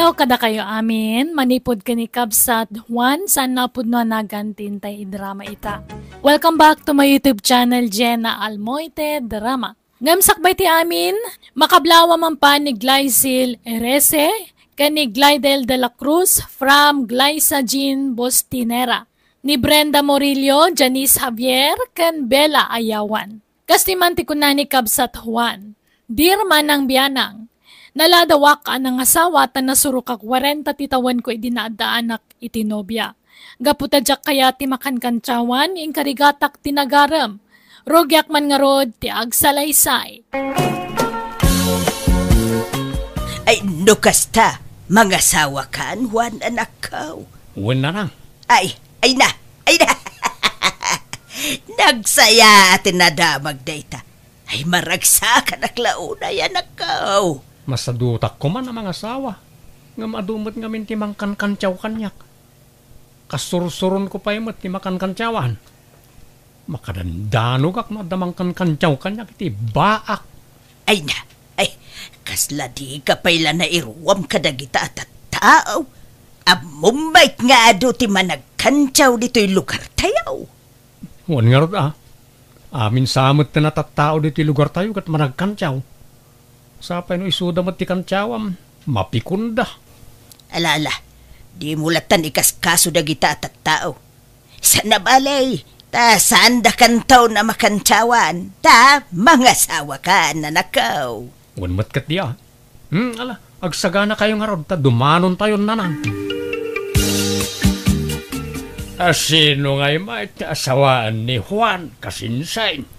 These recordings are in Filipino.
Hello, kada kayo amin. Manipod ka ni Kabsat Juan. Saan napod na nagantin tayo drama ita. Welcome back to my YouTube channel, Jenna Almoite Drama. Ngamsakbay ti amin, makablawa man pa ni Glycil Erese, kani Glidel de la Cruz from Glycagin Bostinera. Ni Brenda Morillo, Janice Javier, kan Bella Ayawan. Kastiman ti kunani Kabsat Juan. Dear manang biyanang, naladawak ka ng asawa tan nasurukak 40 titawan ko idinadaanak iti nobya. Gaputadyak kaya ti makankanchawan ing karigatak tinagaram. Rogyak man nga rod ti agsalaysay. Ay, nukasta, mga asawa kan, Juan anak ko. Uwan na lang. Ay na. Nagsaya at nadamag data. Ay maragsakan aklauna yan ako. Masadutak ko man ang mga asawa. Nga madumot nga min timang kankansyaw kanyak. Kasursuron ko pa yung timakan kansyawan. Makadandano kak madamang kankansyaw kanyak iti baak. Ay na, kasla di ka pala na iruwam kadagita at tao. Amumbait nga ado ti managkansyaw dito'y lugar tayo. Huwag nga rod Amin samot na natattao dito'y lugar tayo kat managkansyaw. Sapay no isuda mo ti kansyawam, mapikunda. Alala, di mulatan ikaskaso dagita at tao. Sa nabalay, ta saan da kantaw na makansyawan, ta mga asawa ka na nakaw. Unmat kat diya. Agsagana kayo nga rod, ta dumanon tayo nanang. Sino nga'y may asawaan ni Juan Kasinsain?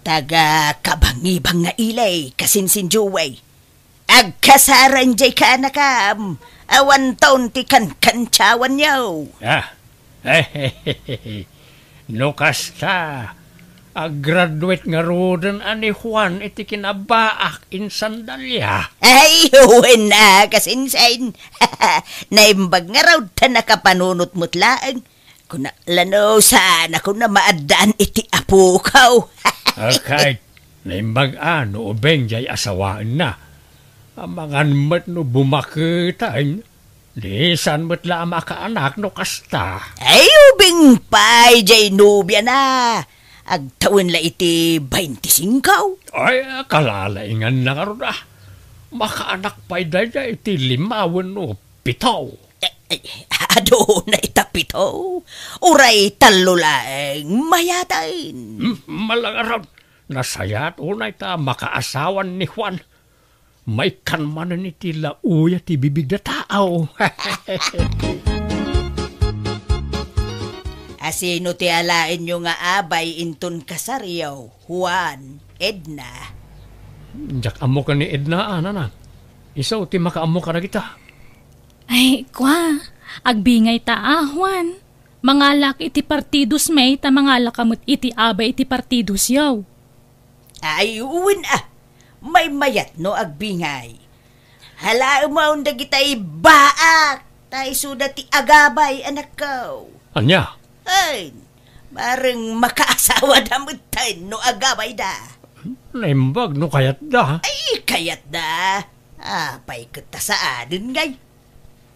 Taga kabangibang nga ilay, kasinsinjuway. Agkasaran jay ka nakam, awan taon ti kankansyawan yaw. Nukas ta, graduate nga rodan ani Juan iti kinabaak in sandalya. Ay, huwin na, kasinsain. Naimbag nga raw ta nakapanunot mutlaang. Kuna lano sana ko na maadaan iti apo kaw. Kahit naimbag ano ubeng jay asawaan na. Amangan mat no bumakitain. Di san mat la makaanak no kasta. Ay, ubing pay jay nubya na. Agtawin la iti 25. Ay, kalalaingan na karoon makaanak pa'y daya iti 5 no 7. Ado na itapito. Uray talulaeng mayatain. Malangaraw. Nasayat unay ta makaasawan ni Juan. May kanmanan iti lauya ti bibig na tao. Asino ti alain nyo nga abay inton kasaryaw, Juan, Edna. Jak amo ka ni Edna, na. Isaw ti makaamo ka na kita. Ay, kwa, agbingay ta Juan. Mangalak iti partidos may ta mangalak kamot iti abay iti partidos yaw. Ay, uwin may mayat no agbingay. Hala umaon da kita'y baak. Tay suda ti agabay anak ko. Anya? Ay, bareng makaasawa damot tayo no agabay da. Naimbag no kayat da. Ay, kayat da. Pay kita sa adin ngay.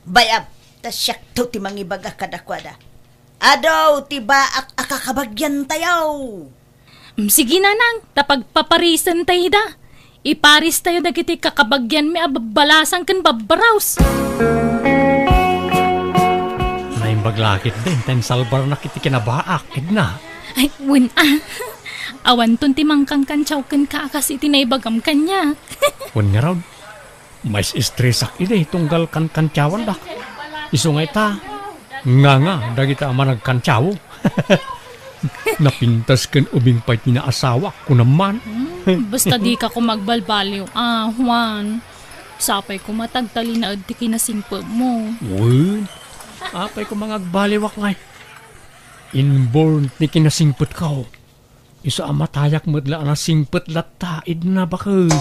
Bayab, tasyak to ti mangibaga kadakwada. Adaw, ti baak akakabagyan tayo. Sige nanang, tapagpaparisan tayo da. Iparis tayo dagiti kakabagyan may ababalasan kan babaraws. Naimbag lakit din, ten salbar na kiti kinabaak, Edna. Ay, win awan ton ti mangkang kansyaw kan kaakas iti naibagam kanya. Win nga raw. Mais estresak ide tunggal kansyawan dak. Isungay ta. Nga, dagita ama nagkansyaw. Napintas kan ubing pa'y tinaasawa ko naman. Basta di ka ko magbalbaliw. Juan. Sapay ko matagtali na ti kinasingpag mo. Uy, apay ko mangagbaliwak ngay. Inborn ni kinasingpot ka. Isa amatayak madla na singpot lataid na baka.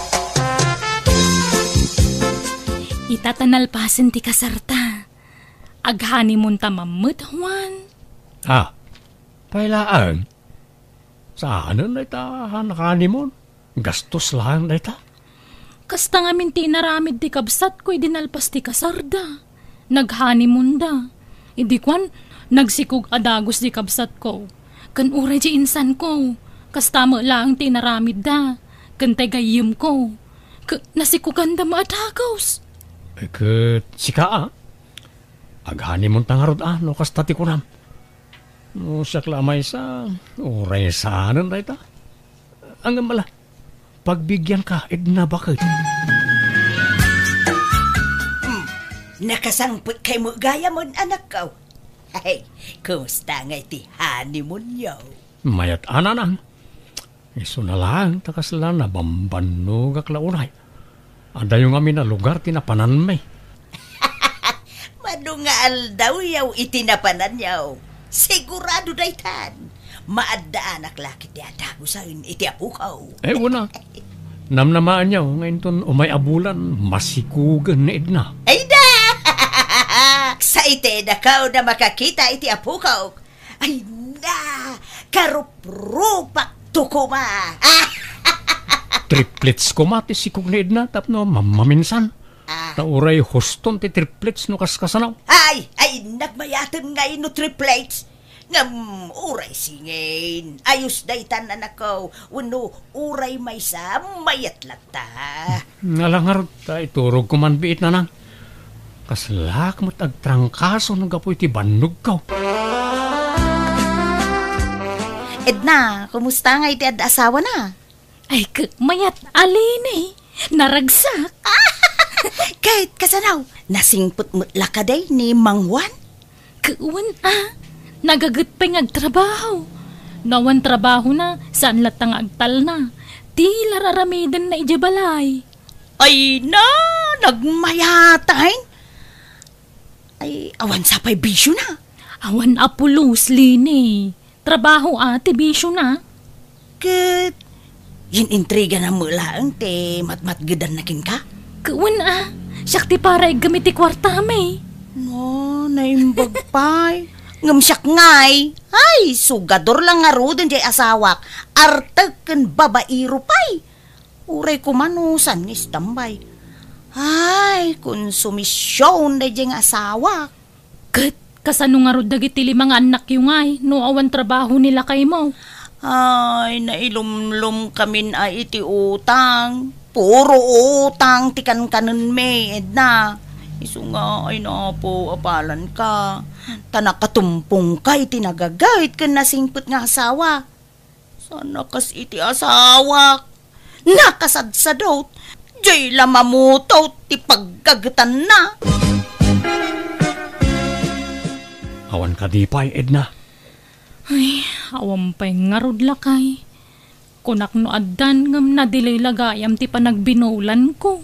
Itatanalpasin ti kasarta. Aghani mon ta mamut, Juan. Pailaan. Saan na ita nakani mo? Gastos lang na ita? Kasta nga minti naramid ti kabsat ko, dinalpas ti kasarda. Naghanimun da. Idi kwan, nagsikog adagos di kabsat ko. Kan uray di insan ko. Kasta mo lang ti naramid da. Kan tegayim ko. Nasikugan da maadagos. Ket sika aghanimun tangarod no kasta ti kunam. No siya klamay sa uray saanan rayta. Ang mala, pagbigyan ka, Edna bakit? Nakasangpot kay mo gaya mo, anak ko. Ay, kumusta nga iti honeymoon yaw? Mayat ananang. Iso na lang, takas lang na bambano gaklaunay. Ada yung amin na lugar tinapanan may. Madungal daw yaw itinapanan yaw. Sigurado daytan. Maadda anak laki ti adago sa iti apukaw. Una. Namnamaan niya, ngayon ton umay abulan, masikugan ni Edna. Ay da! Sa ite na kao na makakita iti apukaw. Ay na! Karup-rupak tukuma. Triplets ko mati sikog ni Edna, tapno maminsan. Nauray huston ti triplets no kaskasanaw. Ay! Nagmayatem ngayon no triplets. Ngam, uray singin. Ayos daytan anak ko. Uno, uray may sa mayat lata. Nalangar ta iturog ko man biit na nang. Kaslak mo't agtrangkaso nung gapoy ti bannog ka. Edna, kumusta nga iti asawa na? Ay, mayat alin eh. Naragsak. Kahit kasanaw, nasingput mutla ka day ni Mang Juan? Kuwan nagagat pa yung agtrabaho. Nawan trabaho na, saan latang agtal na. Ti lararamidan na ijabalay. Ay na, nagmayatahin. Ay, awan sa pa'y bisyo na. Awan apulos, Lini. Trabaho ate, bisyo na. Kat, yin intriga na mulaang te matmatgadan na kin ka? Kuwan siyakti para gamit ti kwarta may. No, naimbag pa'y. Ngamsyak ngay. Ay, sugador lang nga ro din jay asawak. Artag kan babairo pa'y. Uray kumanusan ngis tambay. Ay, konsumisyon na jay asawak. Kat, kasano nga ro dagiti mga anak yung ay, no awan trabaho nila kay mo. Ay, nailumlum kamin ay iti utang. Puro utang tikan kanon may, Edna. Isu nga ay na po apalan ka. Tanakatumpong kay tinagagayt ka nasingput nga asawa. Sana kas iti asawa. Nakasadsadot. Jay lamamutaw ti paggagatan na. Awan ka di pa'y, Edna. Ay, awam pa'y ngarod lakay. Kunak no addan ngam na dilay lagayam ti panagbinulan ko.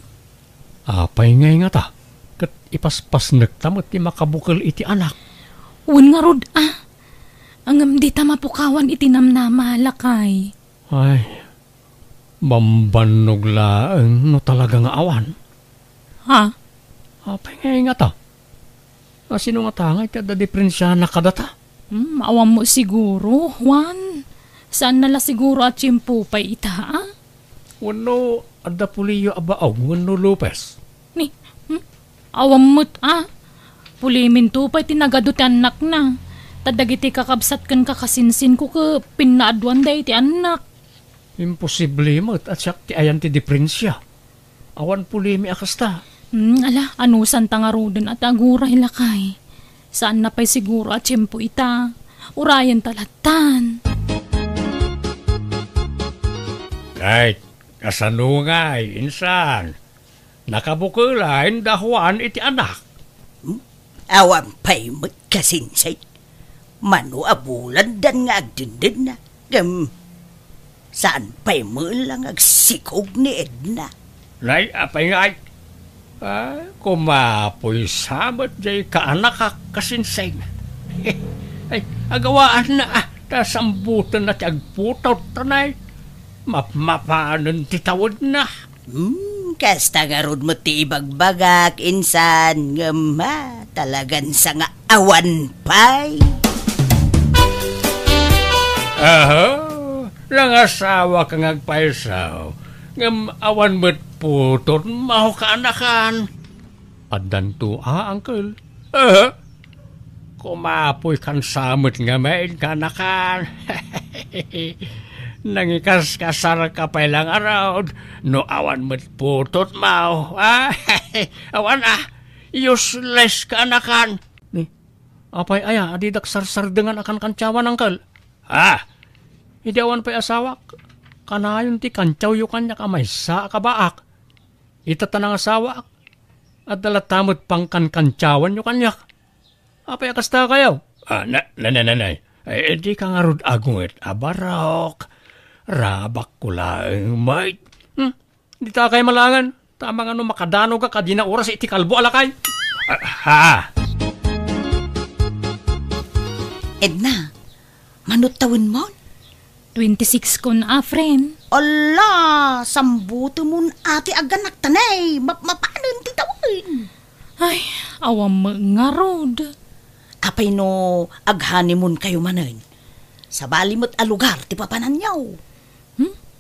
Apay ngay nga ta. Kat ipaspas nagtamot ti makabukal iti anak. Wan nga rod Angam di ta mapukawan iti namnama lakay. Ay, bambanog laeng no talaga nga awan. Ha? Apay ngay nga ta. Sino nga ta nga iti da diferensya na kadata? Awam mo siguro, Juan. Saan nala siguro at tiyempo pa'y ita, Wano adda puliyo abaaw, wano Lopez. Ni, awam mo't, pulimin to pa'y tinagadot anak na. Tadagiti kakabsat kan kakasinsin ko ka pinaadwan da iti anak. Imposible mo't at siyak ti ayan ti diferensya. Awan pulimi akasta. Ala, anusan tangarudan at aguray lakay. Saan na pa'y siguro at tiyempo ita. Urayan talatan. Kahit kasanungay, insan. Nakabukulain dahuan iti anak. Awan pa'y magkasinsay. Mano abulan dan nga agdindin na. Saan pa'y mulang agsikog ni Edna? Nay, apay ngay. Kumapoy sabat jay kaanak kasinsay. Ay, agawaan na tasambutan na ti agputaw tanay. Mapanan titawad na. Kasta nga rod mo ti ibagbagak, insan. Talagan sa nga awan pa'y. Nangasawa kang agpaisaw. Ngam awan mo't putot mau kaanakan. Addan to, uncle? Kumapoy kan samot nga main kaanakan. Nangikas kasar ka pa ilang araw, no awan mo't putot mau. Awan useless kaanakan. Apay aya, adidak sarsar dengan akan kancawan, uncle. Hindi awan pa'y asawak. Kanayon ti kancaw yu kanya kamay sa kabaak. Itatanang asawak. At dalatamot pang kancawan yu kanyak. Apay akasta kayo? Nanay. Di ka nga rod agungit. Abarok. Rabak ko lang, mate. Di ta kayo malangan. Tama nga no makadano ka kadina oras iti kalbo alakay. Edna, manutawin mo? 26 kun friend. Ala, sambuto mo ati aganak tanay. Mapaanan ti tawin. Ay, awam mo nga rod. Apay no aghanimon kayo manen. Sa balimot a lugar ti papanan yaw.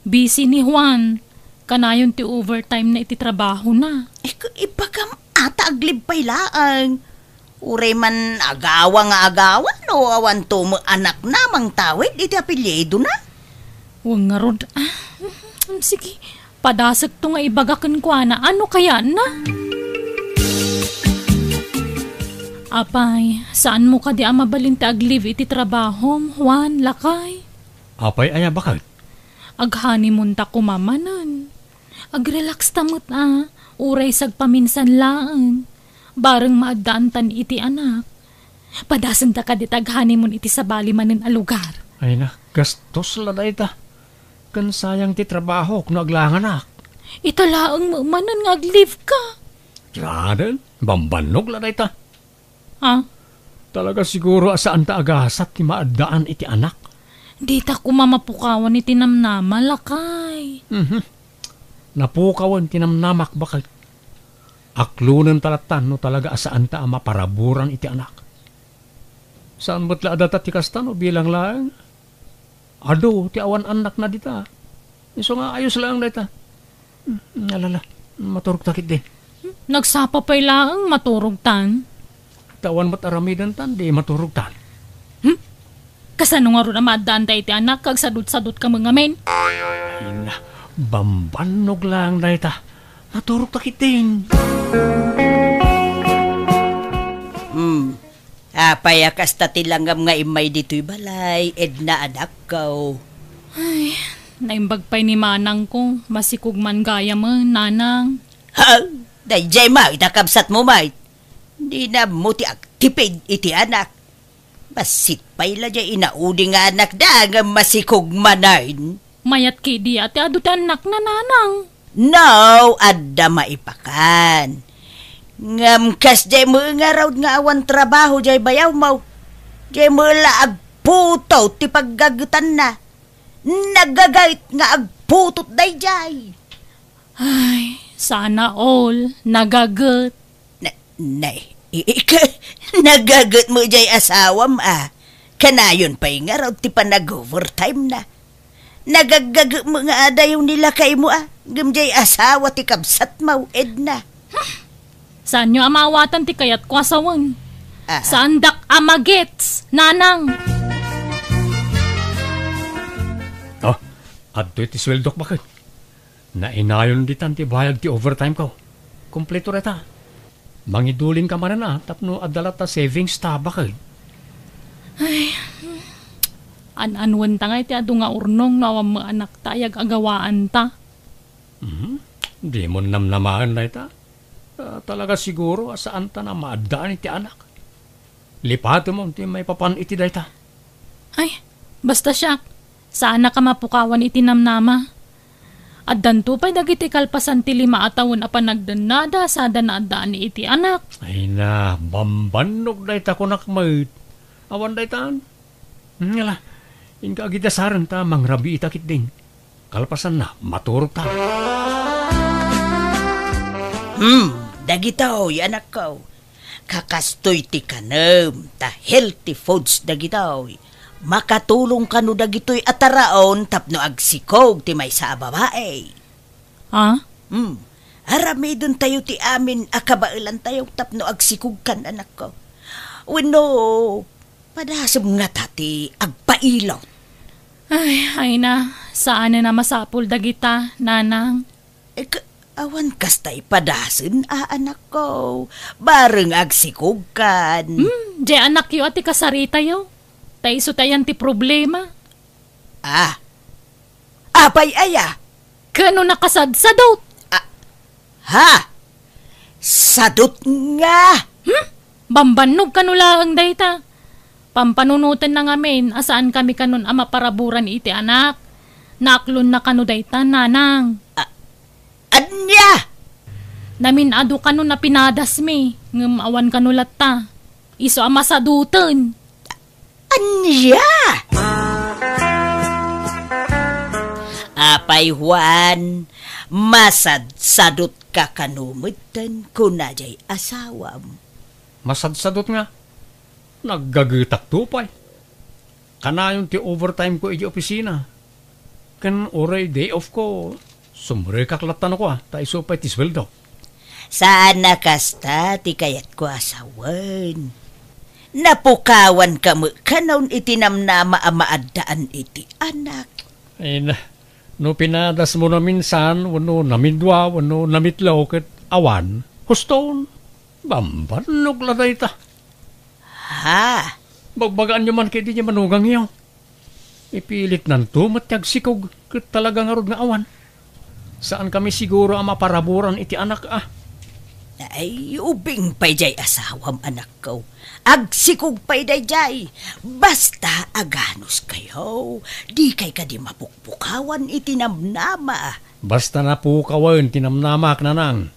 Busy ni Juan. Kanayon ti overtime na iti trabaho na. Ipagam ata aglib pay laang. Uray man agawa no awan to mo anak namang tawid iti apelyido na. Huwag nga rod. Sige, padasag to nga ibagakan ko na. Ano kaya na? Apay, saan mo ka di mabalinti aglive iti trabaho, Juan, lakay? Apay aya bakit? Aghanimun ta kumamanan. Agrelax tamot uray sagpaminsan laang. Bareng maadaan tan iti anak. Padasan ta ka di taghanimun iti sabali manen a lugar. Ay na, gastos laday ta. Kan sayang ti trabaho kung aglangan ak. Italaang manen nga aglive ka. Yadan, bambanog laday ta. Talaga siguro asaan ta agasat ti maadaan iti anak. Di ta kumamapukawan iti namnama, lakay. Napukawan ti namnamak bakit? Aklunan talatan no talaga asaan ta maparaburan iti anak. Saan mo't laadata ti kastano bilang lang? Ado, ti awan anak na dita. So nga ayos lang dita. Alala, maturog takit din. Nagsapa pa'y lang maturog tan. Tawan mo't aramidan tan, di maturog tan. Kasano nga ron na maadaan tayo iti anak, kag sadut-sadut ka mga men? Ay na, bambanog lang dita. Maturog takit din. Apayakas ta tilanggam nga imay dito'y balay, Edna anak ko. Ay, naimbag pa'y ni manang ko, masikog man gaya mo, nanang. Dayjay ma, itakabsat mo may. Di na mo ti agtipid iti anak. Basit pa'y la dya inaudi nga anak da nga masikog manayin. Mayat ki di ati adu ti anak na nanang. No, adda maipakan. Ngamkas jay mo nga raw nga awan trabaho jay bayaw mo. Jay mo la agputaw ti paggagutan na. Nagagayt nga agputot day jay. Ay, sana all nagagot. Nagagot mo jay asawam Kanayon pa'y nga raw ti pa nag-overtime na. Nagagagot mo nga ada yung nilakay mo Gamjay asawa ti kabsat mo, Edna. Saan nyo amawatan ti kayat ko asawan? Saan dak amagets, nanang? Adto iti sweldok bakit? Nainayon di tan ti bayag ti overtime ko. Kompleto reta. Mangidulin ka man na, tapno adala ta savings ta bakit? Ay, an-anwan ta nga iti adu nga urnong nawam mga anak tayag agawaan ta. Di mo namnamaan na ita. Talaga siguro asaan ta na maadaan iti anak. Lipato mo, ti may papan iti dayta. Ay, basta siya. Sana ka mapukawan iti namnama. At danto pa'y dagiti kalpasan ti 5 atawon apan nagdanada sada na adaan iti anak. Ay na, bambanog dayta ko nakmait. Awan daytaan. Ngala, inka agitasaran ta mangrabi itakit din. Kalpasan na, maturog ta. Dagitaw, anak ko. Kakastoy ti kanam, ta healthy foods dagitaw. Makatulong ka no dagitoy ataraon tapno agsikog ti may sa babae. Aramidon tayo ti amin, akabailan tayo tapno agsikugkan anak ko. Wino, padasam nga tati, agpailaw. Ay na, saan na masapul dagita, nanang? Awan kastay padasin, anak ko. Bareng agsikugkan. Di anak yo ati kasarita yo. Taiso tayan ti problema. Apay aya. Kano nakasadsadot? Ha? Sadot nga. Bambanog kanulaang dayta. Pampanunutan na ngamin, asaan kami kanon ama paraburan iti anak. Naklon na kano dayta, nanang. Anya? Namin ado kanon na pinadas mi, ngem awan kanulat ta. Iso ama sadutan. Anya? Apay Juan, masadsadot ka kanumitan kunajay asawam. Masadsadot nga. Naggagitak tupay. Kanayon ti overtime ko iti opisina. Kan oray day off ko, sumre kaklatan ako taiso pa ti sweldo. Saan nakasta ti kayat ko asawan? Napukawan ka mo kanaon iti namnama amaadaan iti anak. Ay na, no pinadas mo na minsan, wano namidwa, wano namitlaw ket awan, huston, bambanog laday ta. Ha? Bagbagaan nyo man kaya di niya manugang iyo. Ipilit nanto matyagsikog ket talagang arod nga awan. Saan kami siguro ang maparaburan iti anak Ay, ubing pay jay asawam anak ko. Agsikog pay jay. Basta aganos kayo. Di kay ka di mapukpukawan itinamnama. Basta na po kawan tinamnamak na nang.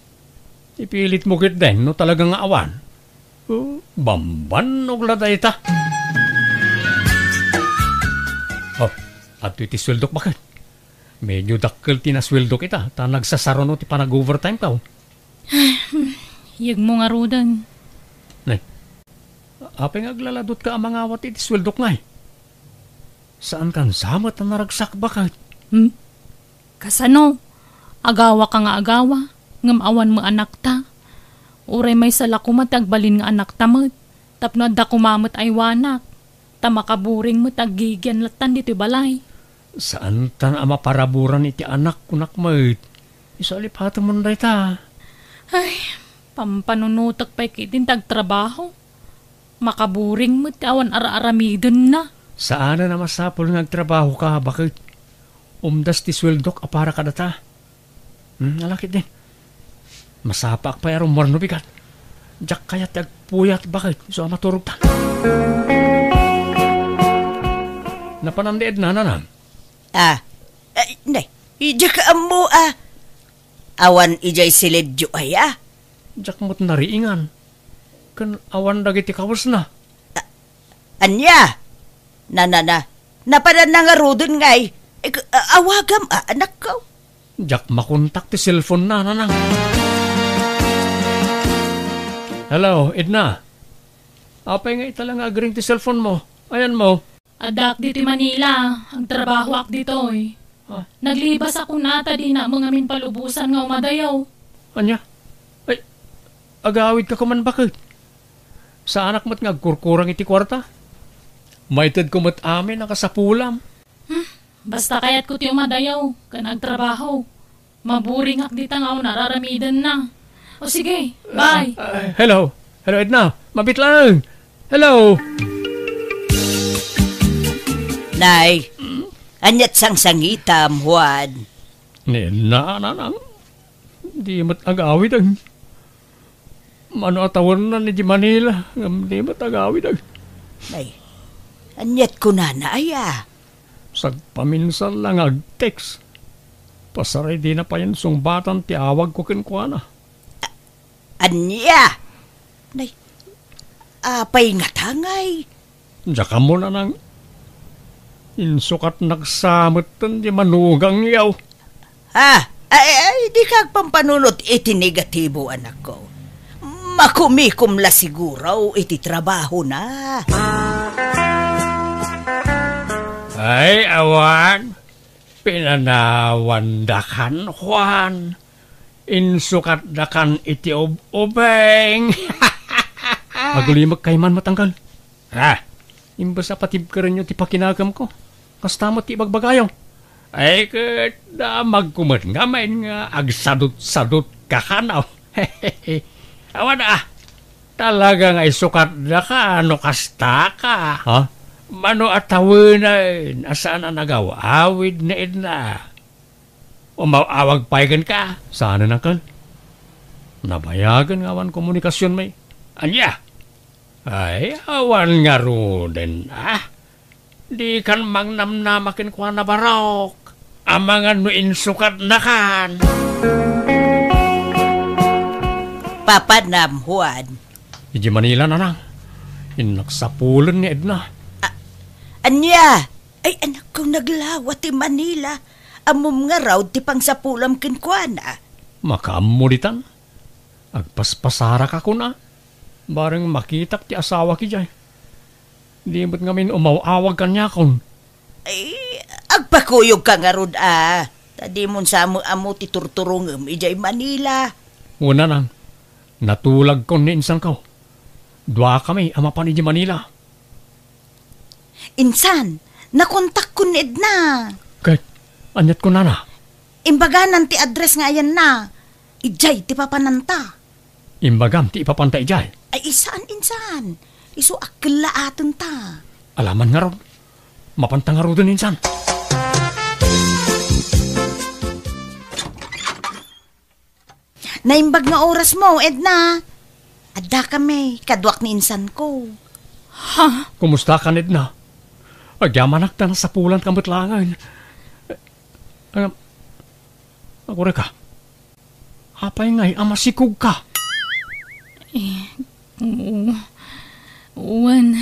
Ipilit mo kit din no talagang awan. Bamban og laday ta. At iti sweldok bakit? Medyo dakkel tinasweldo kita. Ta nagsasaro no ti panag-overtime ka. Yag mo nga rudan. Nay, apeng aglaladot ka ang mga awat iti sweldok ngay. Saan kan samat na naragsak bakit? Kasano? Agawa ka nga agawa. Ngamawan mo anak ta. Uray may salakumat agbalin nga anak tamat. Tapno da kumamot ay wanak. Tamakaburing mo taggigyan latan dito balay. Saan tan ama paraburan iti anak kunak mayt? Isalipatan mo na ta. Ay, pampanunutak pa'y kitin tagtrabaho. Makaburing mo awan ara-aramidon na. Saan na masapol nga agtrabaho ka? Bakit? Umdas ti sweldok apara ka data. Nalakit din. Masapak pa yarong marno bigat. Diyak kaya tagpuyat bakit? So maturog ta. Napanandiad na nanang. Nay, ija ka amo Awan ijay silidyo aya. Diyak mo't nariingan. Kan awan dagiti kawas na. Anya? Napadan na nga rodon ngay. Awagam anak ko. Diyak makontak ti cellphone na nanang. Hello, Edna. Apay nga italang agring ti cellphone mo. Ayan mo. Adak dito Manila. Ang trabaho ak dito eh. Naglibas ako nata di na mga min palubusan nga umadayaw. Anya? Ay, agawid ka kuman bakit? Sa anak mo't nga kurkurang iti kwarta? Maited ko mo't amin nakasapulam. Basta kayat ko ti umadayaw. Ka nagtrabaho. Maburing ak dita nga nararamidan na. O sige, bye. Hello. Hello, Edna. Mabit lang. Hello. Nay, anyat sang-sangitam, Juan. Nanang. Di mo't agawid ang. Mano atawan na ni di Manila. Di mo't agawid ang. Nay, anyat ko na aya. Sagpaminsan lang ag-text. Pasaray di na pa yan sungbatan ti awag ko kinkwana. Anya? Nay, apay nga tangay. Diyan mo na nang insukat nagsamot di manugang yaw. Ay, di kag pampanunot iti negatibo anak ko. Makumikum la siguro iti trabaho na. Ay, awan. Pinanawandakan, Juan. insukat na kan iti obeng. Agulimag kay man matanggal. Imbas sa patib ka rin yung tipakinagam ko. Kastamot ti bagbagayaw. Ay kat na magkumat nga main nga agsadot-sadot kakanaw. Awan talaga nga isukat na ka, ano kasta ka. Ha? Mano atawin na, asaan na nagaw, awid na idna. Umawag paigan ka, sana na kan. Nabayagan nga awan komunikasyon may. Anya? Ay, awan nga roden, Di kan mangnamnamakin kwa na barok. Amangan no insukat na kan. Papanam, Juan. Iji Manila na nang. Inaksapulan ni Edna. Anya? Ay, anak kong naglawat ti Manila. Amom nga raw ti pangsapulam kinkwana. Makamulitan. Agpaspasara ka ko na. Barang makitak ti asawa ki jay. Di mo't ngamin umawawag ka niya kon. Ay, agpakuyog ka nga rod Tadi mon sa amo ti turturong ijay Manila. Una nang. Natulag ko ni insan ko. Dua kami amapan iji Manila. Insan, nakontak ko ni Edna. Kahit, anyat ko na. Imbaganan ti address nga yan na. Ijay ti papananta. Imbagam ti ipapanta ijay. Ay isaan insan. Isu akla aton ta. Alaman nga ron. Mapanta nga ron insan. Naimbag nga oras mo, Edna. Adda kami, kadwak ni insan ko. Ha? Kumusta ka, Edna? Agyamanak na sa pulan kamatlangan. Ako rin ka. Apay nga'y amasikog ka. Uwan.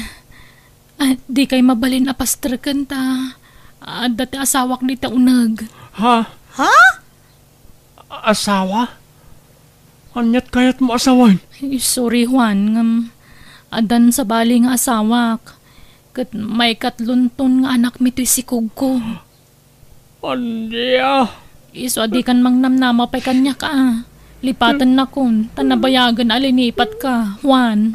Di kay mabalin apastrakan ta. Dati asawak ni ta unag. Ha? Ha? Asawa? Anyat kayat mo asawan? Sorry Juan, adan sa bali nga asawak. Kat may katlunton nga anak mito'y sikog ko. Andiya. Iso adi kan mangnamnama pa'y kanya ka. Lipatan na kun, tanabayagan alinipat ka, Juan.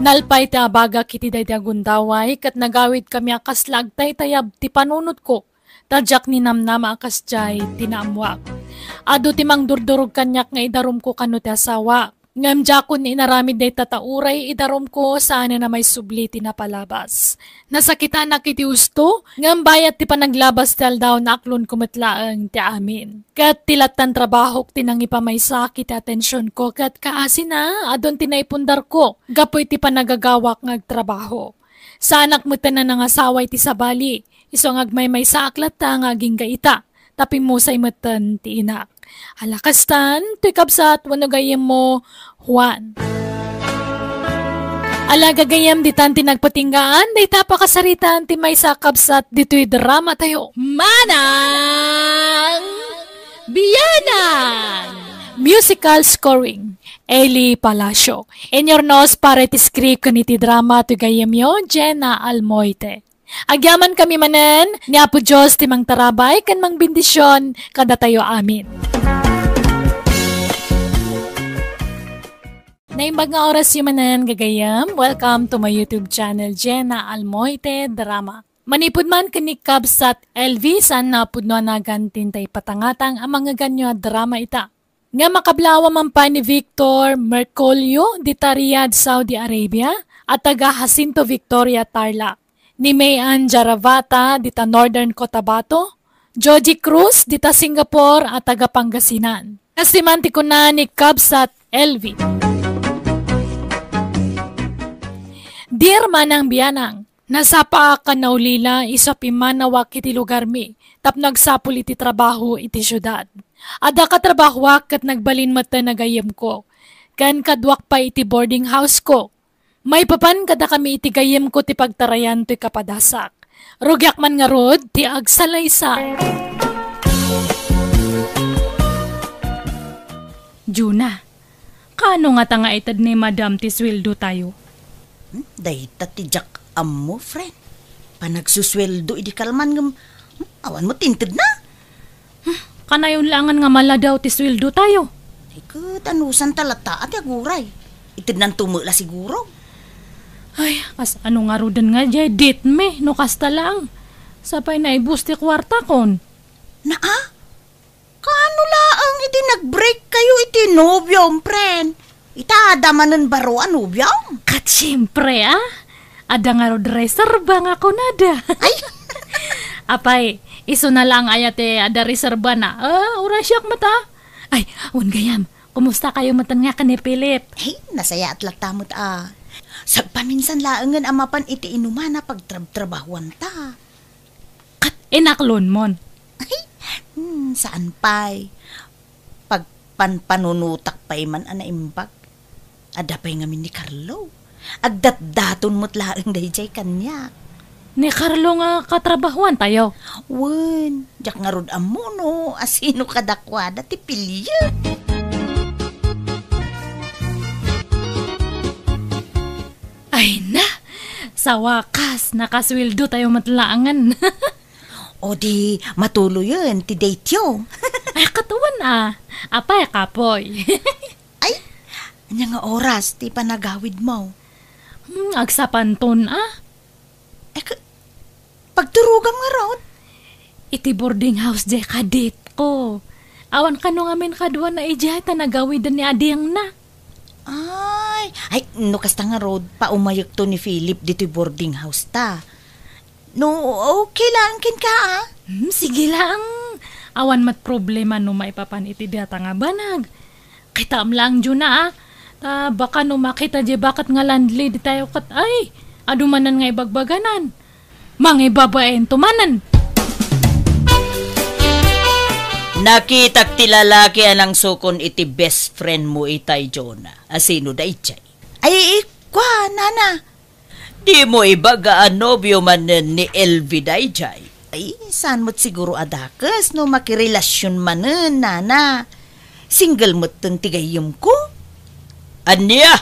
Nalpay ti abaga kiti dayta gundaway kat nagawid kami akas lagtay tayab ti panunot ko. Tadyak ni namnama akas jay tinamwak. Ado ti mang durdurog kanyak nga idarum ko kano ti asawa. Ngam jakon ni inaramid day tatauray idarum ko saan na may subli ti napalabas. Nasakita na kiti usto, ngam bayat ti panaglabas tal daw na aklon kumatlaang ti amin. Kat tilatan trabaho ti nang ipamaysa kiti atensyon ko kat kaasi na adon ti naipundar ko. Gapoy ti panagagawak ngagtrabaho. Sa anak mo tanan ng asaway ti sabali. Iso ang agmay sa aklat ta nga aging gaita. Tapi mo sa imatan ti inak. Alakastan, ti kabsat wanagayem mo, Juan. Alagagayam di tanti nagpatinggaan, di tapakasaritan ti may sa kabsat dito'y drama tayo. Manang Biyanan! Musical scoring, Eli Palacio. In your nose para ti script kaniti drama to gayem yo, Jenna Almoite. Agyaman kami manen, ni Apo Diyos ti mang tarabay, kan mang bendisyon, kada tayo amin. Naimbag nga oras yung manen, gagayam, welcome to my YouTube channel, Jenna Almoite Drama. Manipod man kanikab sat LV, san na pudno na gantin tay patangatang ang mga ganyo drama ita. Nga makablawa man pa ni Victor Mercolio, dita Riyadh, Saudi Arabia, at taga Jacinto Victoria Tarlac. Ni Mayan Jaravata, dita Northern Cotabato, Joji Cruz, dita Singapore at taga Pangasinan. Kasimanti ko na ni Kabsat LV. Dear Manang Biyanang, nasapa ka na ulila isa pimanawak iti lugar mi, tap nagsapul iti trabaho iti syudad. Ada ka trabahwak kat nagbalin mata nagayam ko, kan kadwak pa iti boarding house ko. May papan kada kami itigayem ko ti pagtarayan to'y kapadasak. Rugyak man nga rod, ti agsalaysay. Juna, kano nga tanga itad ni Madam ti sweldo tayo? Day tatijak ammo, friend. Panagsusweldo, idi kalman ng Awan mo tinted na. Kanayon langan nga mala daw ti sweldo tayo. Ay ka, tanusan talata at yaguray. Itid nang tumula siguro. Ay, kas ano nga rudan nga jay, dit me, no kasta lang. Sapay na ibus ti kwarta kon. Naa? Kano laang iti nag-break kayo iti nobyom, friend? Itadamanan baro ang nobyom? Kat siyempre ada nga rod reserba nga ko nada. Ay! Apay, iso na lang ayate ada reserba na. Ura siyak mata. Ay, awan gayam, kumusta kayo matan nga ka ni Philip? Ay, nasaya at latamot Sagpaminsan laangan amapan iti inumana pagtrabahuan ta. Kat inaklon mon. Ay, saan pa'y? Pagpanunutak pa'y man anaimbag. Ada pa'y ngamin ni Carlo. Agdat-daton mo't laang dayjay kanya. Ni Carlo nga katrabahuan tayo. Wen, jak nga rod amuno, asino kadakwada ti pilya. Ay na, sa wakas, nakasweldo tayo matlaangan. O di, matulo yun, ti date yo. Ay, katawan Apay, kapoy. Ay, anya nga oras, ti panagawid mo. Agsapanton Ay, pagturugam nga ron. Iti boarding house jay kadit ko. Awan ka no ngamin kadwa na ijay ta nagawidan ni adiyang na. Ay, no kasta nga road, paumayag to ni Philip dito boarding house ta. No, okay lang kin ka Sige lang. Awan mat problema no maipapan iti data nga banag. Kita lang dyan ta baka no makita di bakat nga landlady tayo kat ay. Adumanan nga ibagbaganan. Mga babaen tumanan. Nakitak ti lalaki anang sukon iti best friend mo itay Jonah. Asino da itchay? Ay, ikwa, nana. Di mo ibaga nobyo man ni Elvi da itchay. Ay, saan mo't siguro adakas no makirelasyon man nana. Single mo't tong tigayom ko? Anya?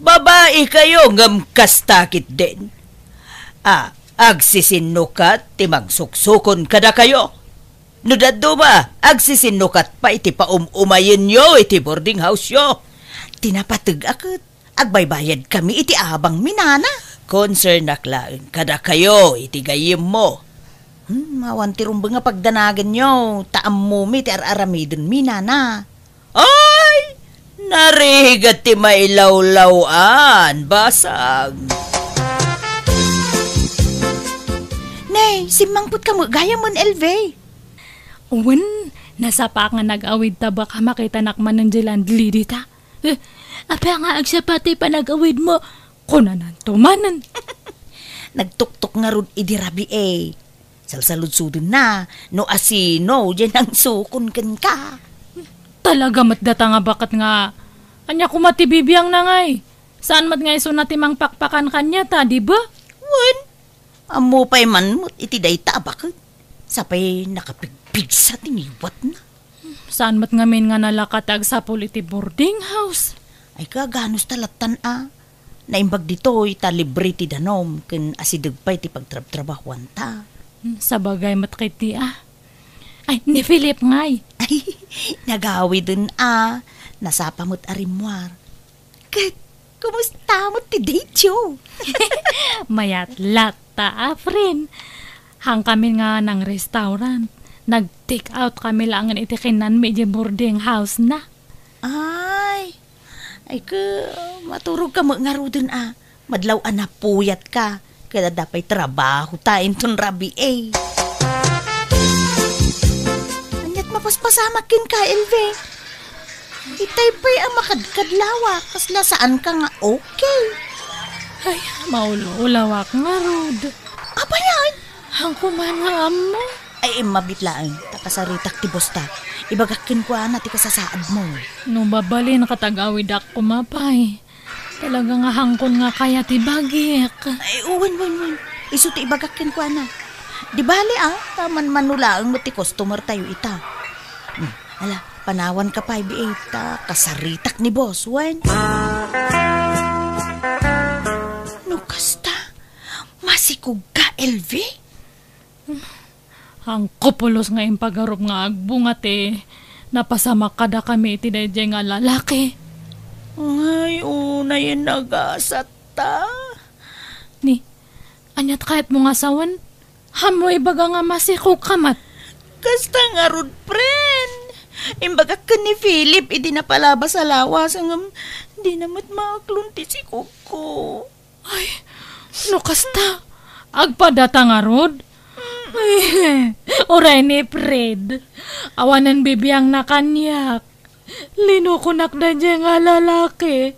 Babae kayo ngam kastakit din. Agsisinukat timang suksukon kada kayo. No daddo ba, agsisinukat pa iti umayin nyo iti boarding house yo. Tinapatag akit, agbaybayad kami iti abang minana. Concern naklaan kada kayo iti gayim mo. Mawantirong ba nga pagdanagan nyo, taam mo mi ti araramidon minana. Ay, narigat ti mailawlawan, basag. Nay, simangput ka mo, gaya mon Elve. Uwan, nasa pa nga nag-awid ta baka makita nakman ng landlady ta. Apa nga agsapati pa nag-awid mo, kunanan tumanan. Nagtuktok nga rod idirabi Salsaludsudin na, no asino, dyan ang sukon kan ka. Talaga matdata nga bakat nga, anya kumatibibiyang na ngay. Saan mat nga iso natimang pakpakan kanya ta, di ba? Wan, amo pa'y man mo't iti dayta bakit? Sapay nakapigpig sa tiniwat na. Saan mat ngamin nga nalakatag sa iti boarding house? Ay kaganos talatan Naimbag dito ita libre ti danom ken asideg pa'y ti pagtrabahuan ta. Sa bagay matkiti Ay, ni Philip ngay. Ay, nagawi dun nasapa mo't arimwar. Kat, kumusta mo't ti date yo? Mayat lata friend. Hang kami nga ng restaurant. Nag-take out kami lang ang itikinan medyo boarding house na. Ay maturog ka mo nga rudun Madlaw puyat ka. Kaya dapay trabaho tayo ton rabi Anyat mapaspasamakin ka, Elve. Itay pa'y makadkadlawa. Kasla saan ka nga okay. Ay, maulawak nga rod. Apa yan? Hang kumana mo. Ay, mabitlaan. Takasaritak ti bosta. Ibagakin ko ti kasasaad mo. No babalin katagawid ako mapay. Talaga nga hangkon nga kaya ti bagik. Ay, uwan. Isu ti ibagakin ko Di bali taman manulaang mo ti customer tayo ita. Ala, panawan ka pa ta kasaritak ni boss, wen. No kasta, masikog ka, Elve? Ang kupulos nga yung pagharap nga agbungat napasama kada kami iti dayjay nga lalaki. Ay, unay nagasat ta. Ni, anyat kahit mo nga sawan, hamoy baga nga masiko kamat. Kasta nga rod, friend. Imbaga ka ni Philip, idi na palabas sa lawas. Di namat makaklunti si Kuko. Ay, no kasta, agpadata nga rod. Oray ni Fred, awanan bibiyang nakanyak. Linukunak na dyan nga lalaki.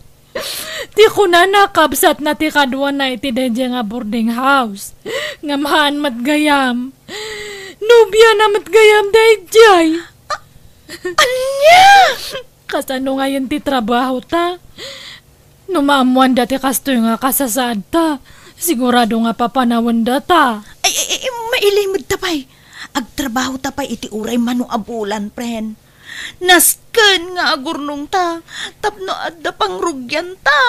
Ti ko na nakabsat na ti kadwa na iti dyan nga boarding house. Ngamahan matgayam. Nubya na matgayam dayjay. Anya! Kasano ngayon ti trabaho ta? Numamuan dati kastoy nga kasasad ta. Sigurado nga papanawan data. Ay, mailimod tapay. Agtrabaho tapay iti uray mano abulan, friend. Nasken nga agurnong ta. Tapno adda pangrugyan ta.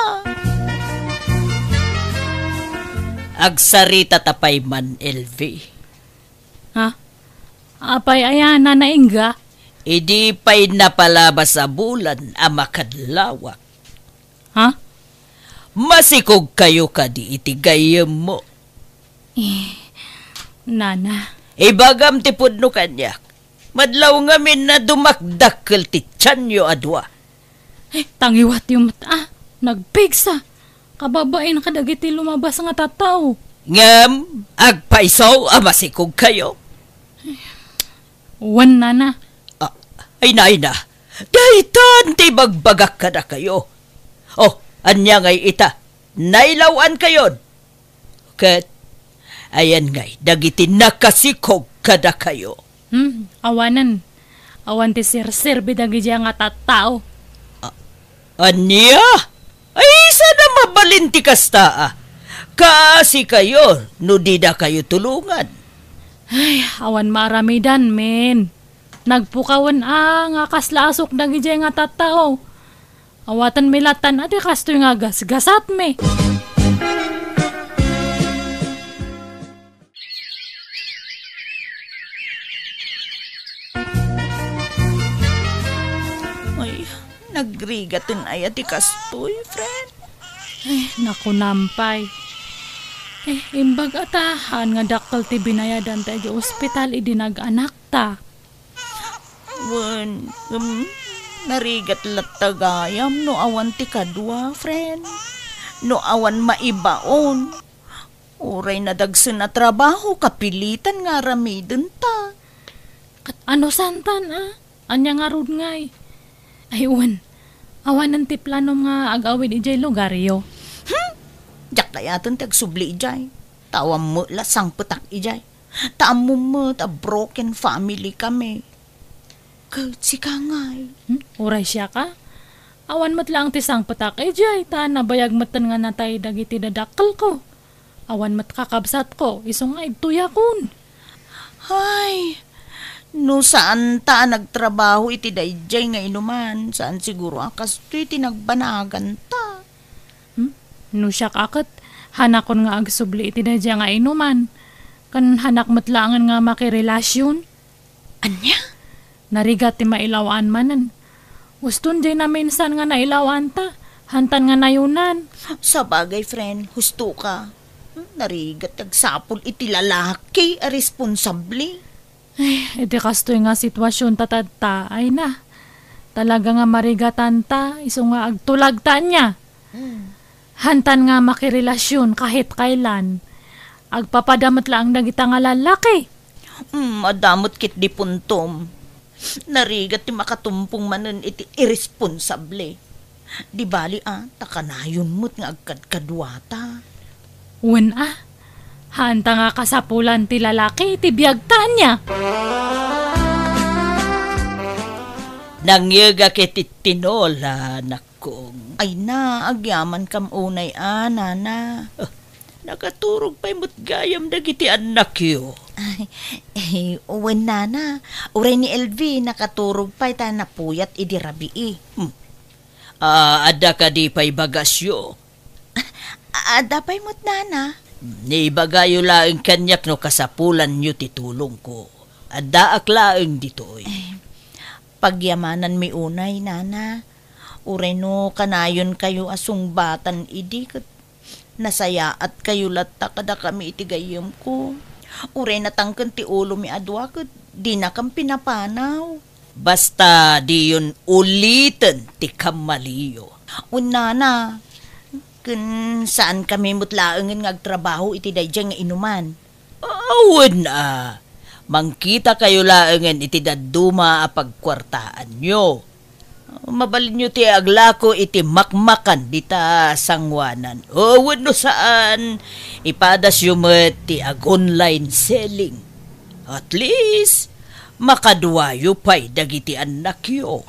Agsarita tapay man, LV. Ha? Apay ayana na inga? Idi pa'y napalabas sa bulan amakadlawak. Ha? Masikog kayo ka di itigayam mo. Nana. Ibagam ti pudno kanyak. Madlaw ngamin na dumakdakkel ti tiyanyo adwa. Tangiwat yung mata. Nagpigsa. Kababain kadagiti lumabas nga tataw. Ngam, agpaisaw masikog kayo. Wan nana. Ay na. Dahitan ti bagbagak ka na kayo. Oh, anya ngay ita. Nailawan kayon. Kat, ayan ngay, dagiti nakasikog ka na kayo. Awanan. Awan ti sir bidagi dya nga tattao. Anya? Ay, sana mabalinti kasta Kasi kayo, no di na kayo tulungan. Ay, awan maramidan, men. Nagpukawan nga kaslasok dagi dya nga tattao. Awatan milatan ati kastoy nga gasgasat me. Ay, nagrigatin ay ati kastoy, friend. Naku nampay. Imbag atahan nga dakkel ti binayadan ta di ospital idinag-anak ta. Narigat latagayam no awan ti kadwa, friend. No awan maibaon. Uray na dagsen na trabaho, kapilitan nga ramiden ta. Kat ano santan Anya nga rod ngay. Aywan, awanan ti plano nga agawid ijay lugaryo. Jak kayatan tagsubli ijay. Tawam mo lasang petak ijay. Taam mo ta broken family kami. Si Kangay. Uray siya ka? Awan mat lang ti sang petak ijay. Ta nabayag matan nga natay dagiti dadakkel ko. Awan mat kakabsat ko. Isong nga ituya kun. Ay, no saan ta nagtrabaho iti dayjay nga inuman. Saan siguro akas iti nagbanagan ta. No siya kakot, hanakon nga agsubli iti dayjay nga inuman. Kan hanak matlangan nga makirelasyon. Anya? Narigat ti mailawaan manan. Guston jay na minsan nga nailawaan ta. Hantan nga nayunan. Sa bagay, friend, husto ka. Narigat tagsapol iti lalaki a responsable. Iti kastoy nga sitwasyon tatadta ay na. Talaga nga marigatan ta, iso nga agtulag ta niya. Hantan nga makirelasyon kahit kailan. Agpapadamat lang dagita nga lalaki. Madamot kit di puntom. Narigat ti makatumpong manen iti irresponsable. Di bali takanayon mo't nga agkadkadwata. Wen hanta nga kasapulan ti lalaki ti biyagta niya. Nangyaga kiti tinola, nakong. Ay na, agyaman kam unay nana. Nakaturog pa'y mo't gayam dagiti anak yo. Uwan nana, uray ni LV nakaturog pa'y ta napuyat idirabii. Ada ka di pa'y bagasyo. Ada pa'y mo't nana. Nibagayo laeng kanyak no kasapulan nyo titulong ko. Addaak laeng ditoy. Pagyamanan mi unay, nana. Uray no kanayon kayo asung batan idi kat nasaya at kayo latta kada kami itigayam ko. Uray natangkan ti ulo mi adwa kat di na kang pinapanaw. Basta di yun ulitin ti kamaliyo. Nana, kun saan kami mutlaangan ngagtrabaho iti dayjay nga inuman. Awan na. Mangkita kayo laangan iti daduma a pagkwartaan nyo. Mabalin nyo ti aglako iti makmakan dita sangwanan. Awan no saan. Ipadas yung ti online selling. At least, makaduwayo pa'y dagiti anak yo.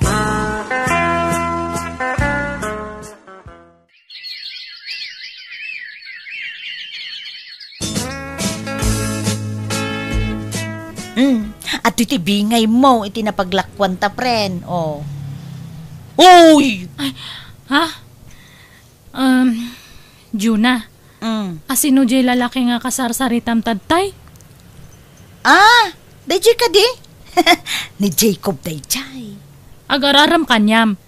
At iti bingay mo, iti napaglakwan ta, pren. Oh. Uy! Ay, ha? Juna, asino jay lalaki nga kasarsaritam tadtay? Dayjay ka di? Ni Jacob dayjay. Agararam kanyam.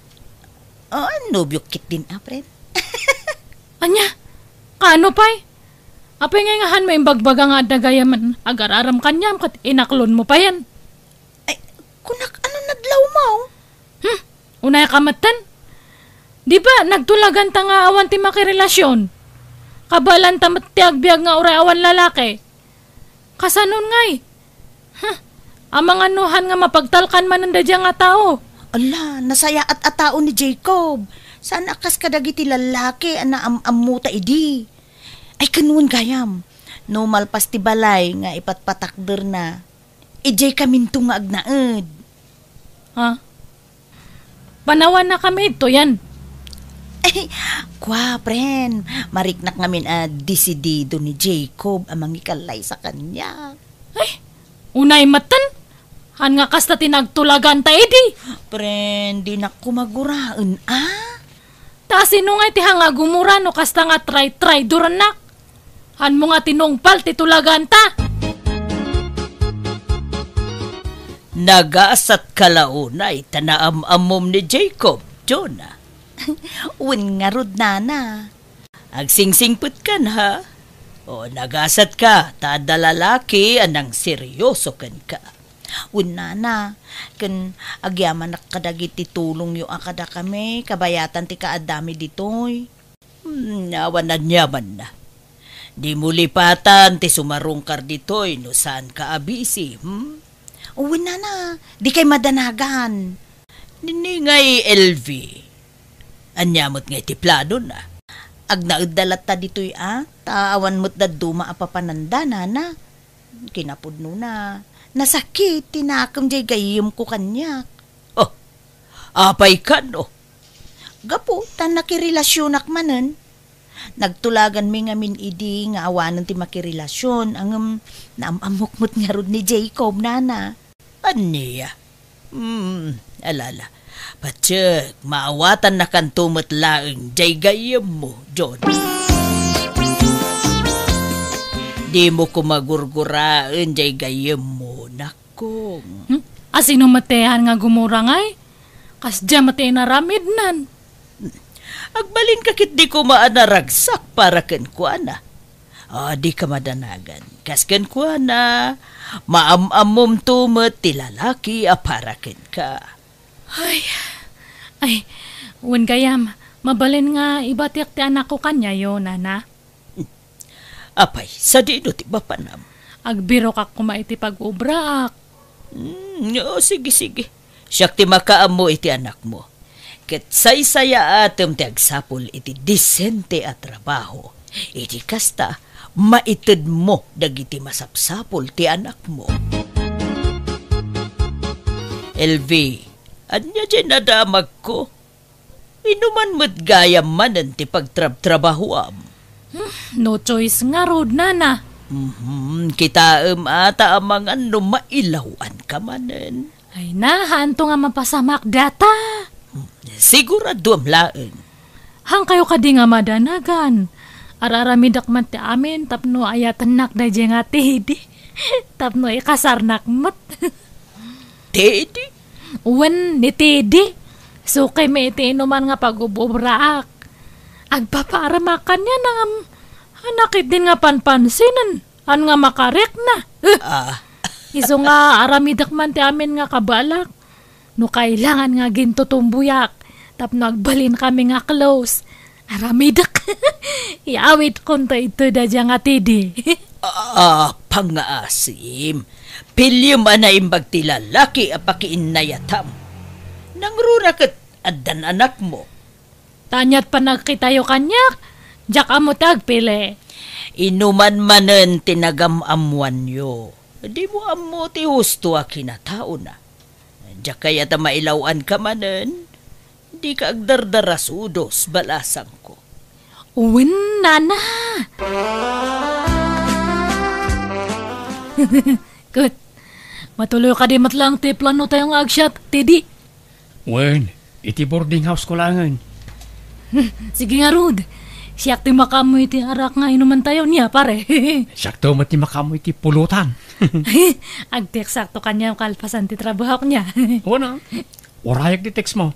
Nobyo kit din, pren. Anya, kaano pa'y? Apay ngayon mo yung bagbaga nga dagayaman agararam kanyam kat inaklon mo pa yan. Ay, kunak ano nadlaw mo? Unay kamatan? Di ba nagtulagan ta nga awan ti makirelasyon? Kabalan ta matiyagbiag nga uray awan lalaki. Kasanon ngay? Amang anuhan nga mapagtalkan man ang dadya nga tao. Ala, nasaya at atao ni Jacob. Saan akas kadagiti lalaki ana amuta idi? Ay kanuan gayam. No malpas ti balay nga ipatpatakder na. Ijay kaminto nga agnaed. Ha? Panawan na kami ito yan. Ay, kwa, pren. Mariknak ngamin desidido ni Jacob amang ikalay sa kanya. Ay, unay matan. Han nga kasta tinagtulagan ta edi. Pren, di na kumaguraan, Ta sino nga iti hanga gumura no kasta nga try duranak. Han mo nga tinungpal titulagan ta. Nagasat kalaunay tanaam-amom ni Jacob, Jonah. Un nga rod, nana. Agsingsingput kan ha? O nagasat ka, tada lalaki anang seryoso kan ka. Un, nana. Kan agyaman nakadagiti tulong yung akada kami, kabayatan ti kaadami ditoy. Nawanan yaman na. Di mo lipatan ti sumarungkar ditoy no saan ka abisi, Uwin, nana. Di kay madanagan. Niningay LV. Anyamot nga iti plano na. Agnauddalat ta ditoy, taawan mo't daduma apapananda, nana. Kinapudno na. Nasakit, tinakam jay gayim ko kanyak. Oh, apay ka no? Gapo, tan nakirelasyonak manen. Nagtulagan mi nga min idi nga awanan ti makirelasyon. Ang naamamukmut nga rod ni Jacob, nana. Aniya? Alala. Patsyak, maawatan na kantumot laeng jay gayam mo, John. Di mo kumagurguraan jay gayam mo, nakong. Asino matehan nga gumurangay? Kasdya mate na ramidnan. Agbalin kakit di ko maanaragsak para ken kuana. Di ka madanagan. Kas ken kuana, maamamom tumot ti lalaki para ken ka. Ay, wen gayam, mabalin nga ibatiak ti anak ko kanya yo, nana. Apay, sa dino ti bapanam. Agbiro kak kumaiti pag-ubraak. Sige. Siyak ti makaamo iti anak mo. Ket saysaya atem ti agsapol iti disente at trabaho. Iti kasta, maited mo dagiti masapsapol ti anak mo. LV, anya dyan nadamag ko? Inuman mo't gayam manan ti pagtrab-trabahoam. No choice nga rod, nana. Kita ata amang ano mailawan ka manan. Ay hanto nga mapasamak data. Sigurado am laeng. Hang kayo ka di nga madanagan. Araramidak man ti amin, tapno ayatan nak da dyan nga Teddy. Tapno ikasarnak mat. Teddy? Uwan ni Teddy. So kay may itiinuman nga pag-ububraak. Agpaparamakan niya nang hanakit din nga panpansinan. An nga makarek na. Iso nga aramidak man ti amin nga kabalak. No kailangan nga gintutumbuyak. Tapno agbalin kami nga close. Aramidak. Iawit konta ito da dyan nga Teddy. Pangaasim. Pilyum na imbag ti lalaki apakiinayatam. Nangrura kat adan anak mo. Tanyat pa nagkitayo kanyak. Diyak amo tagpili. Inuman manen tinagamamuan yo. Di mo amo ti husto a kinatao na. Diyak kaya ta mailawan ka manen. Di ka agdardarasudos balasang ko. Uwin, nana. Good. Matuloy ka di matlang ti plano tayong agsyat, Teddy. Wen, iti boarding house ko langan. Sige nga, Rod. Siyak ti makamoy ti arak nga inuman tayo niya, pare. Sakto mati makamoy ti pulutan. Agtek sakto kanya kalpasan ti trabaho niya. Wana, orayak di text mo.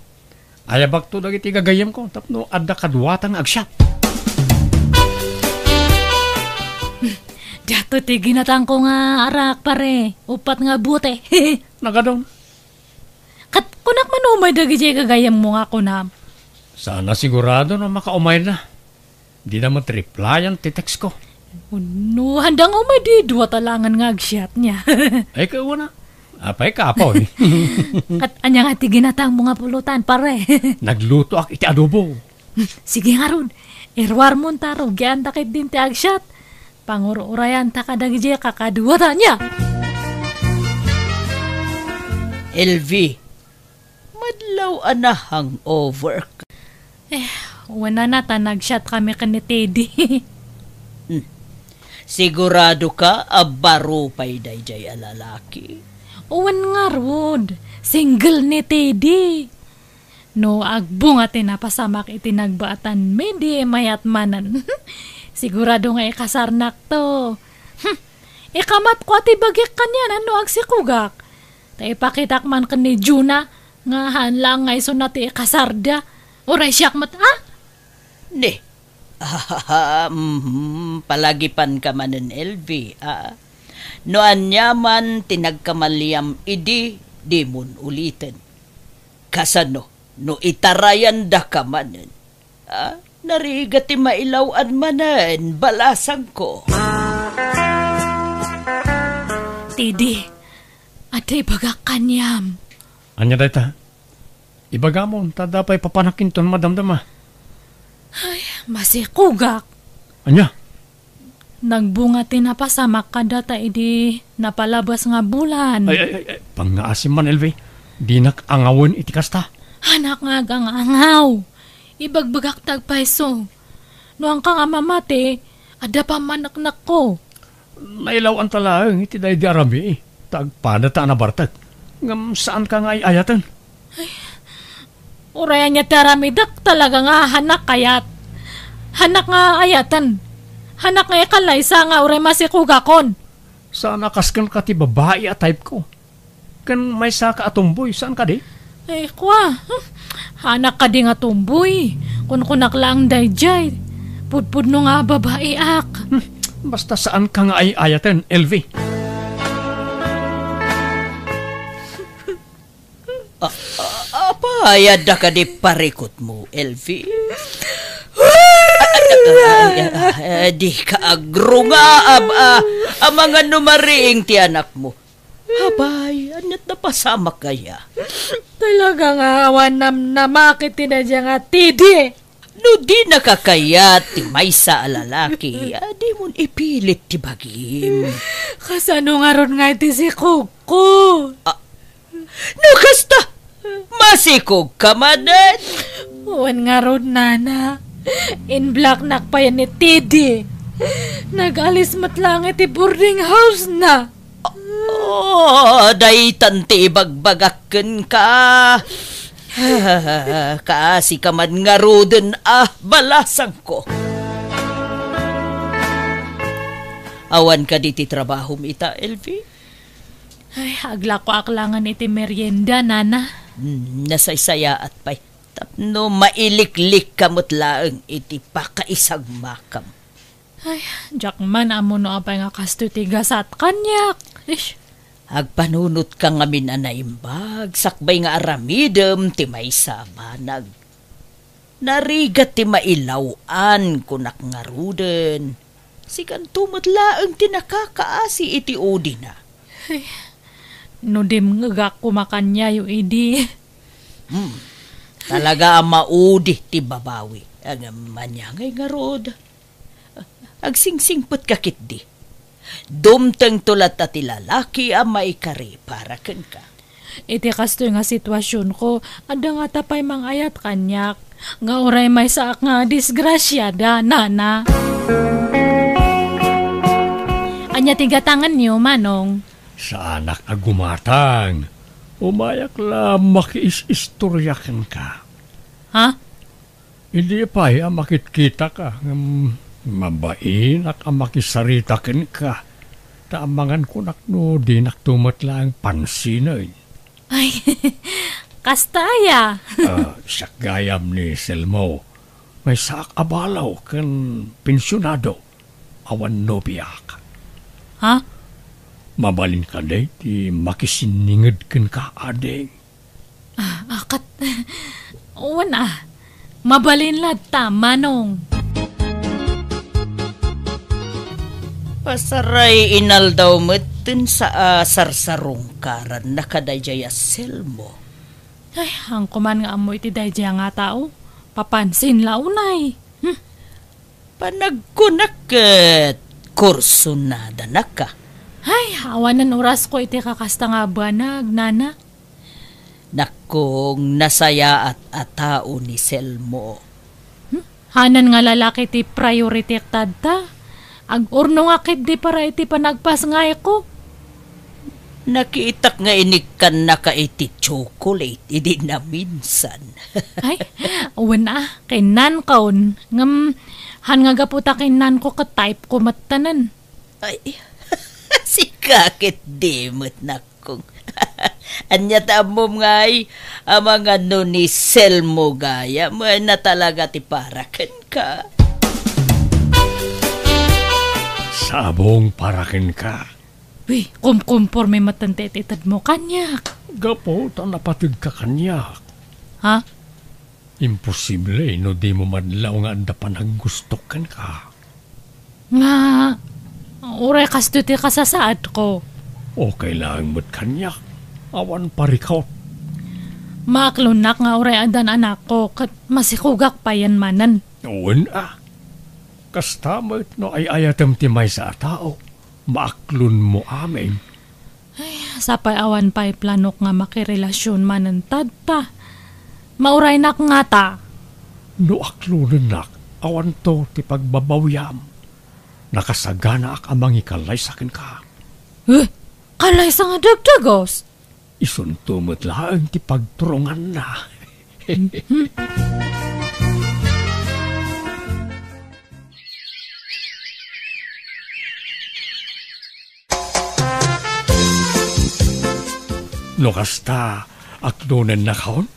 Ayabag to dagiti gagayam ko, tapno adda kadwatan agsyat. Dato ti ginatang ko nga arak, pare. Upat nga bute. Nagadon. Kat kunak man umay dagiti gagayam mo nga kunam. Sana sigurado na makaumay na. Di na matriplyan ti text ko. No, handang umay di dua talangan nga agsyat niya. Ay ka wana. Apay ka po eh. Kat anya nga ti ginatang mo nga pulutan, pare. Nagluto ak iti adobo. Sige nga ron. Irwar mo taro, gian takit din ti agsyat. Panguro-urayan takadagje kakaduwata niya. LV, madlaw na hangover ka. Wana na tanagsyat kami ka ni Teddy. Sigurado ka abaro pa'y dayjay alalaki. Uwan nga, Rod. Single ni Teddy. No, agbong at napasamak itinagbaatan, medi mayat manan. Sigurado nga ikasarnak to. Ikamat ko ati bagik kanya, ano agsikugak. Ta ipakitak man ka ni Juna, nga hanlang nga iso na ti ikasarda. Uray siyak mat, ha? Ne. Palagi pan ka manen LV, No anyaman tinagkamaliyam idi, di mun ulitin. Kasano, no itarayan da ka manen. Nariga ti mailawan manen, balasang ko. Teddy, atay bagak kanyam. Anya dayta? Ibaga mo, tadapay papanakin ton madamdama. Ay, masikugak. Anya? Nagbunga tinapasamak ka data idi napalabas nga bulan. Ay, pangaasim man, LV. Di nakangawin iti kasta. Hanak nga gang angaw. Ibagbagak tagpaiso. No ang kang amamate, ada pa manaknak ko. Nailaw ang talaang iti dahi di arami. Tagpanata na bartag. Ngam saan ka nga ayatan? Urayan niya taramidak talaga nga hanak kayat. Hanak nga ayatan. Hanak nga ikalaysa nga uray masikugakon. Sana kaskan ka ti babae at type ko. Kan may saka atumboy, saan ka di? Ay kwa, hanak ka di nga tumboy. Kun kunak lang dayjay. Pudpud no nga babae ak. Basta saan ka nga ayatan, LV? Apayad da ka di parikot mo, LV. Di ka agro nga, ang mga numariing ti anak mo. Habay, anat na pasama kaya. Talaga nga awan namakit na dyan nga Teddy. No di nakakayat ti may sa alalaki, di mo ipilit ti bagim. Kasano nga ron nga iti si Coco? No kasta, masikog ka manan. Uwan nga ron, nana. In black nakpayan ni Teddy. Nag-alis matlang iti boarding house na. Day tanti bagbagakken ka. Kasi ka man nga roden, balasang ko. Awan ka diti trabaho ita, LV? Ay, agla ko aklangan iti merienda, nana. Nasaysaya at pay. Tapno mailiklik kamot laeng iti pakaisag makam. Ay, jakman amo no apay nga kasto tigas at kanyak. Ish. Agpanunot ka nga minanaimbag, sakbay nga aramidem ti may sabanag. Narigat ti mailawan kunak nga ruden. Sikan tumutlaeng tinakakaasi iti udi na. No dim ngagak kumakanya yu idi. Talaga ang maudi ti babawi. Ang manyangay nga rod. Agsingsingpot kakit di. Dumteng tulat at ilalaki ang maikari para ken ka. Iti kasto nga sitwasyon ko, ada nga tapay mangayat kanyak. Nga oray may saak nga disgrasyada, nana. Anya tigatangan niyo, manong. Sa anak agumatang, umayak la makiis-istoryakan ka. Ha? Hindi pa makit-kita ka. Mabain at makisaritakin ka. Taamangan ko nakno di naktumat lang pansinay. Ay, kastaya. Sa gayam ni Selmo, may saak abalaw kan pensyonado. Awan nobiyak. Ha? Mabalin ka day, di makisiningad kan ka adeng. Akat, wana, mabalin lata, manong. Pasaray inal daw metin sa sarsarong karan nakadayjaya Selmo. Ay, ang kuman nga amo iti dayjaya nga tao. Papansin launay. Panagkunaket, kurso na danak ka. Ay, awanan oras ko iti kakasta nga banag, nana. Nakong nasaya at atao ni Selmo. Hanan nga lalaki ti priority tadta. Ag urno nga kit di para iti panagpas nga ko. Nakiitak nga inikan na ka iti chocolate, idi na minsan. Ay, uwan kay nan kaon. Ngam, han nga gaputa kay nan ko ka-type ko matanan. Ay, si kakit dimot na kong. Anya tamom ngay, amang ano ni Selmo gaya, mo na talaga ti parakan ka. Sabong parakin ka. Uy, kumkumpor may matantetitad mo kanyak. Gapo, ta napatid ka kanyak. Ha? Imposible, no di mo madlaw nga anda panaggustokan ka. Nga, uray kasto ti kasasaad ko. Okay lang mo't kanyak. Awan parikaw. Maaklunak nga uray adan anak ko, kat masikugak pa yan manan. Uwan Kastamot no ay ayatem ti may sa tao. Maaklon mo amin. Sapay awan pa'y planok nga makirelasyon manan tadta. Mauray nak nga ta. No aklunan nak, awan to ti pagbabawyam. Nakasagana ak amang ikalay sa akin ka. Kalay sa nga dagdagos. Isuntumot lang ti pagturungan na. No kasta, aklunan na kaon?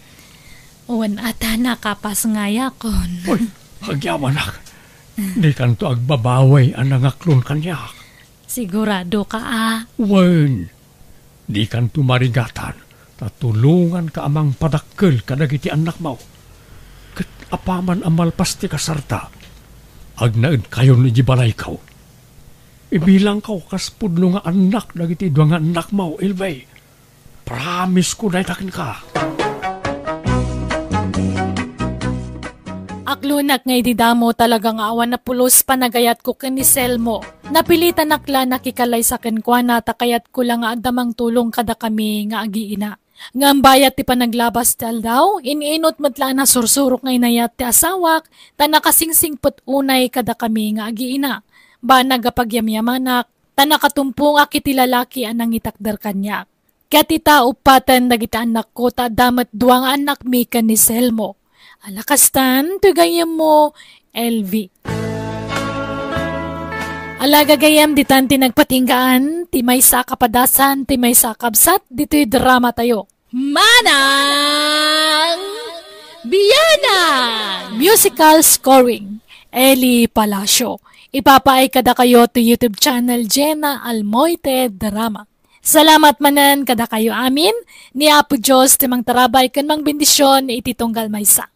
Uwan ata nakapas nga yakon. Uy, hagyaman ak. Di kanto agbabaway ang nangaklon kanyak. Sigurado ka Wen, di kanto marigatan. Tatulungan ka amang padakkel kadagiti anak mo. Kat apaman amal pasti kasarta. Agnaid kayo ni jibalay kaw. Ibilang kaw kaspudlo nga anak dagiti dua nga anak mo, Ilvay. Promise ko na itakin ka. Aklunak nga ididamo talagang awan na pulos panagayat ko ken ni Selmo. Napilitan akla nakikalay sa kenkwana takayat ko lang nga adamang tulong kada kami nga agiina. Nga ang bayat ti panaglabas tal daw, iniinot matla na sursurok ngay nayat ti asawak, ta nakasingsingpot unay kada kami nga agiina. Ba nagapagyamyamanak, ta nakatumpong akiti lalaki anang itakdar kanya. Kaya tita upatan dagiti anak ko ta damat duwang anak mi kan ni Selmo. Alakastan, tugayam mo, LV. Alaga gayam ditan ti nagpatinggaan, ti may sa kapadasan, ti may sa kabsat, dito'y drama tayo. Manang Biyana! Musical scoring, Eli Palacio. Ipapaay kada kayo to YouTube channel Jenna Almoite Drama. Salamat manan kada kayo amin, ni Apo Diyos timang tarabay kan mang bendisyon iti tunggal maysa.